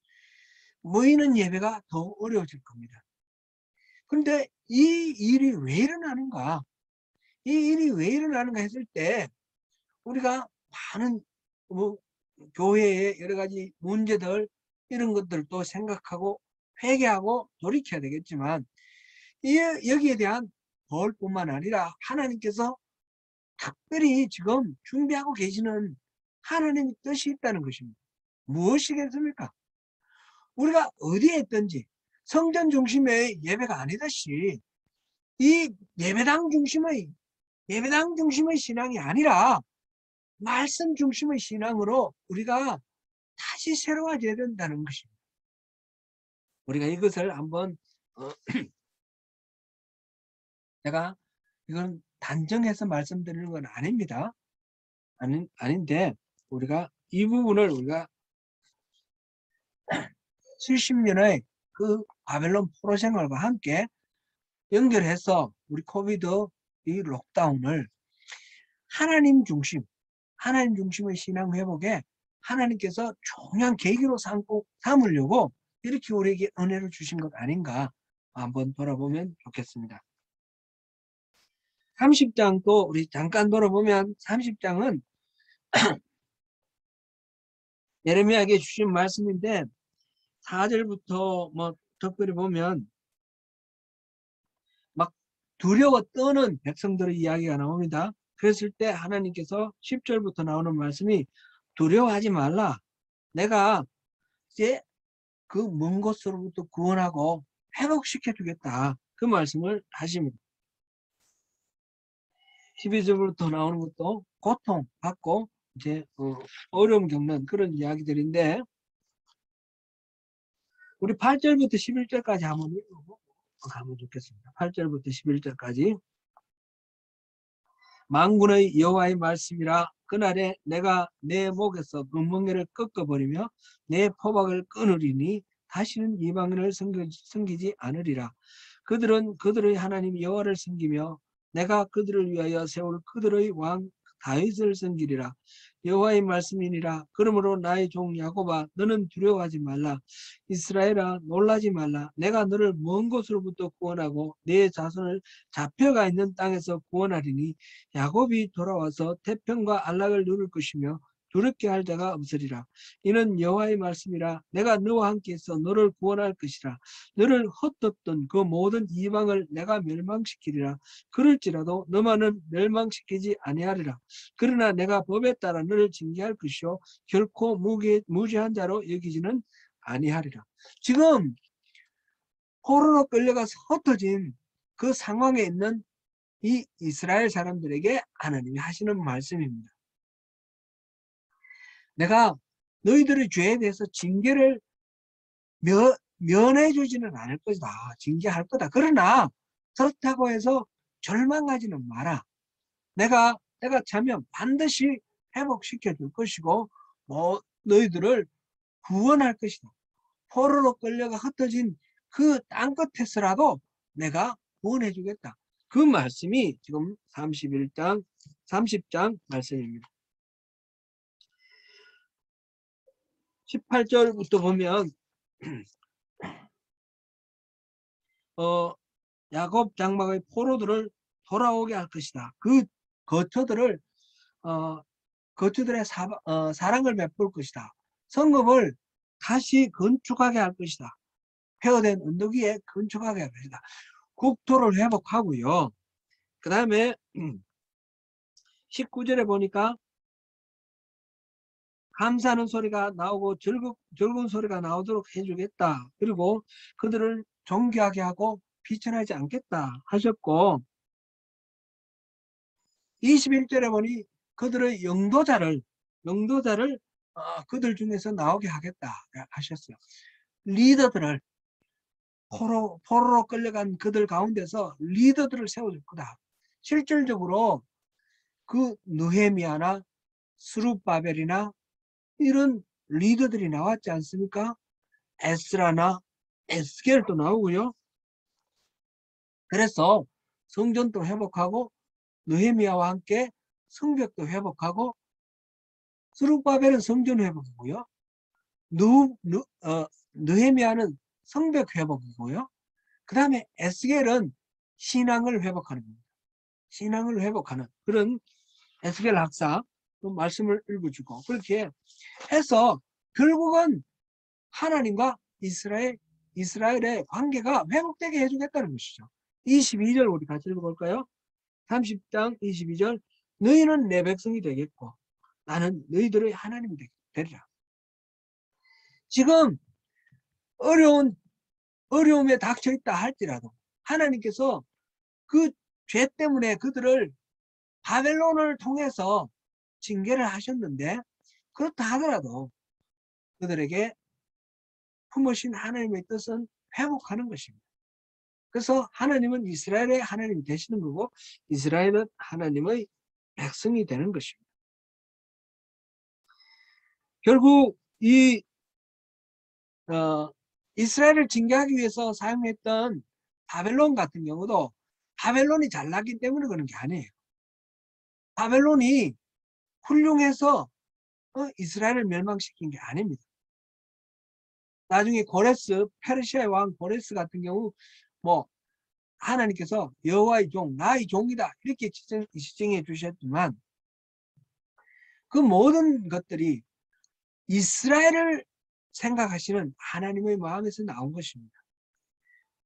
모이는 예배가 더 어려워질 겁니다. 그런데 이 일이 왜 일어나는가? 이 일이 왜 일어나는가 했을 때 우리가 많은 뭐 교회의 여러 가지 문제들 이런 것들도 생각하고 회개하고 돌이켜야 되겠지만 여기에 대한 벌뿐만 아니라 하나님께서 특별히 지금 준비하고 계시는 하나님의 뜻이 있다는 것입니다. 무엇이겠습니까? 우리가 어디에 있든지 성전 중심의 예배가 아니듯이 이 예배당 중심의 신앙이 아니라 말씀 중심의 신앙으로 우리가 다시 새로워져야 된다는 것입니다. 우리가 이것을 한번 제가 이건 단정해서 말씀드리는 건 아닙니다. 아닌데 우리가 이 부분을 우리가 70년의 그 바벨론 포로 생활과 함께 연결해서 우리 코비드 이 록다운을 하나님 중심의 신앙 회복에 하나님께서 중요한 계기로 삼으려고 이렇게 우리에게 은혜를 주신 것 아닌가 한번 돌아보면 좋겠습니다. 30장도 우리 잠깐 돌아보면 30장은 예레미야에게 주신 말씀인데 4절부터 뭐 특별히 보면 막 두려워 떠는 백성들의 이야기가 나옵니다. 그랬을 때 하나님께서 10절부터 나오는 말씀이 두려워하지 말라. 내가 이제 그 먼 곳으로부터 구원하고 회복시켜 주겠다. 그 말씀을 하십니다. 12절부터 나오는 것도 고통받고 이제 어려움 겪는 그런 이야기들인데 우리 8절부터 11절까지 한번 읽어보고 가면 좋겠습니다. 8절부터 11절까지 만군의 여호와의 말씀이라. 그날에 내가 내 목에서 그 멍에를 꺾어버리며 내 포박을 끊으리니 다시는 이방인을 섬기지 않으리라. 그들은 그들의 하나님 여호와를 섬기며 내가 그들을 위하여 세울 그들의 왕 다윗을 섬기리라. 여호와의 말씀이니라. 그러므로 나의 종 야곱아 너는 두려워하지 말라. 이스라엘아 놀라지 말라. 내가 너를 먼 곳으로부터 구원하고 내 자손을 잡혀가 있는 땅에서 구원하리니 야곱이 돌아와서 태평과 안락을 누릴 것이며 두렵게 할 자가 없으리라. 이는 여호와의 말씀이라. 내가 너와 함께 있어 너를 구원할 것이라. 너를 헛되었던 그 모든 이방을 내가 멸망시키리라. 그럴지라도 너만은 멸망시키지 아니하리라. 그러나 내가 법에 따라 너를 징계할 것이요 결코 무죄한 자로 여기지는 아니하리라. 지금 포로로 끌려가서 흩어진 그 상황에 있는 이 이스라엘 사람들에게 하나님이 하시는 말씀입니다. 내가 너희들의 죄에 대해서 징계를 면해주지는 않을 것이다. 징계할 거다. 그러나 그렇다고 해서 절망하지는 마라. 내가 차면 반드시 회복시켜 줄 것이고 너희들을 구원할 것이다. 포로로 끌려가 흩어진 그 땅끝에서라도 내가 구원해 주겠다. 그 말씀이 지금 30장 말씀입니다. 18절부터 보면 야곱 장막의 포로들을 돌아오게 할 것이다. 그 거처들을 거처들의 사랑을 베풀 것이다. 성읍을 다시 건축하게 할 것이다. 폐허된 언덕 위에 건축하게 할 것이다. 국토를 회복하고요. 그 다음에 19절에 보니까 감사하는 소리가 나오고 즐거운 소리가 나오도록 해주겠다. 그리고 그들을 존귀하게 하고 비천하지 않겠다 하셨고 21절에 보니 그들의 영도자를 그들 중에서 나오게 하겠다 하셨어요. 리더들을 포로로 끌려간 그들 가운데서 리더들을 세워줄 거다. 실질적으로 그 느헤미야나 스룹바벨이나 이런 리더들이 나왔지 않습니까? 에스라나 에스겔도 나오고요. 그래서 성전도 회복하고 느헤미야와 함께 성벽도 회복하고 스룹바벨은 성전 회복이고요. 느헤미야는 성벽 회복이고요. 그 다음에 에스겔은 신앙을 회복하는 겁니다. 신앙을 회복하는 그런 에스겔 학사 말씀을 읽어주고 그렇게 해서 결국은 하나님과 이스라엘의 관계가 회복되게 해주겠다는 것이죠. 22절 우리 같이 읽어볼까요? 30장 22절 너희는 내 백성이 되겠고 나는 너희들의 하나님이 되리라. 지금 어려움에 닥쳐있다 할지라도 하나님께서 그 죄 때문에 그들을 바벨론을 통해서 징계를 하셨는데 그렇다 하더라도 그들에게 품으신 하나님의 뜻은 회복하는 것입니다. 그래서 하나님은 이스라엘의 하나님이 되시는 거고 이스라엘은 하나님의 백성이 되는 것입니다. 결국 이 이스라엘을 징계하기 위해서 사용했던 바벨론 같은 경우도 바벨론이 잘났기 때문에 그런 게 아니에요. 바벨론이 훌륭해서 이스라엘을 멸망시킨 게 아닙니다. 나중에 고레스, 페르시아의 왕 고레스 같은 경우 뭐 하나님께서 여호와의 종, 나의 종이다 이렇게 지정해 주셨지만 그 모든 것들이 이스라엘을 생각하시는 하나님의 마음에서 나온 것입니다.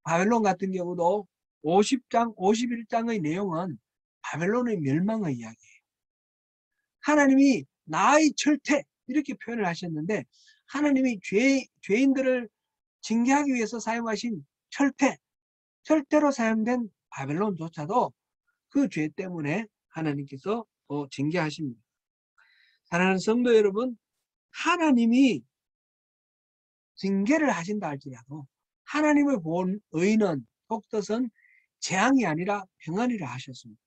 바벨론 같은 경우도 50장, 51장의 내용은 바벨론의 멸망의 이야기예요. 하나님이 나의 철퇴 이렇게 표현을 하셨는데 하나님이 죄인들을 징계하기 위해서 사용하신 철퇴로 사용된 바벨론조차도 그 죄 때문에 하나님께서 징계하십니다. 사랑하는 성도 여러분, 하나님이 징계를 하신다 할지라도 하나님의 본 의는 독뜻은 재앙이 아니라 평안이라 하셨습니다.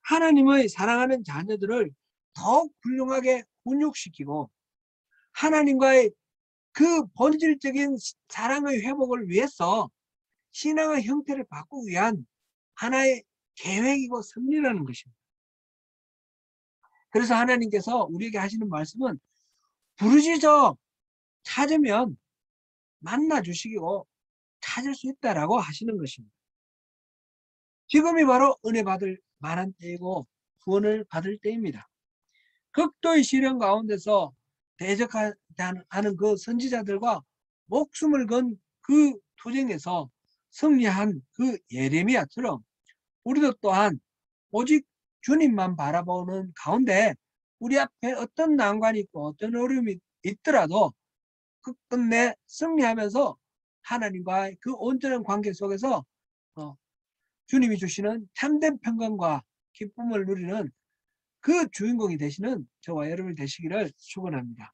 하나님의 사랑하는 자녀들을 더욱 훌륭하게 훈육시키고 하나님과의 그 본질적인 사랑의 회복을 위해서 신앙의 형태를 바꾸기 위한 하나의 계획이고 섭리라는 것입니다. 그래서 하나님께서 우리에게 하시는 말씀은 부르짖어 찾으면 만나 주시고 찾을 수 있다라고 하시는 것입니다. 지금이 바로 은혜 받을 만한 때이고 구원을 받을 때입니다. 극도의 시련 가운데서 대적하는 그 선지자들과 목숨을 건 그 투쟁에서 승리한 그 예레미야처럼 우리도 또한 오직 주님만 바라보는 가운데 우리 앞에 어떤 난관이 있고 어떤 어려움이 있더라도 끝끝내 승리하면서 하나님과의 그 온전한 관계 속에서 주님이 주시는 참된 평강과 기쁨을 누리는 그 주인공이 되시는 저와 여러분이 되시기를 축원합니다.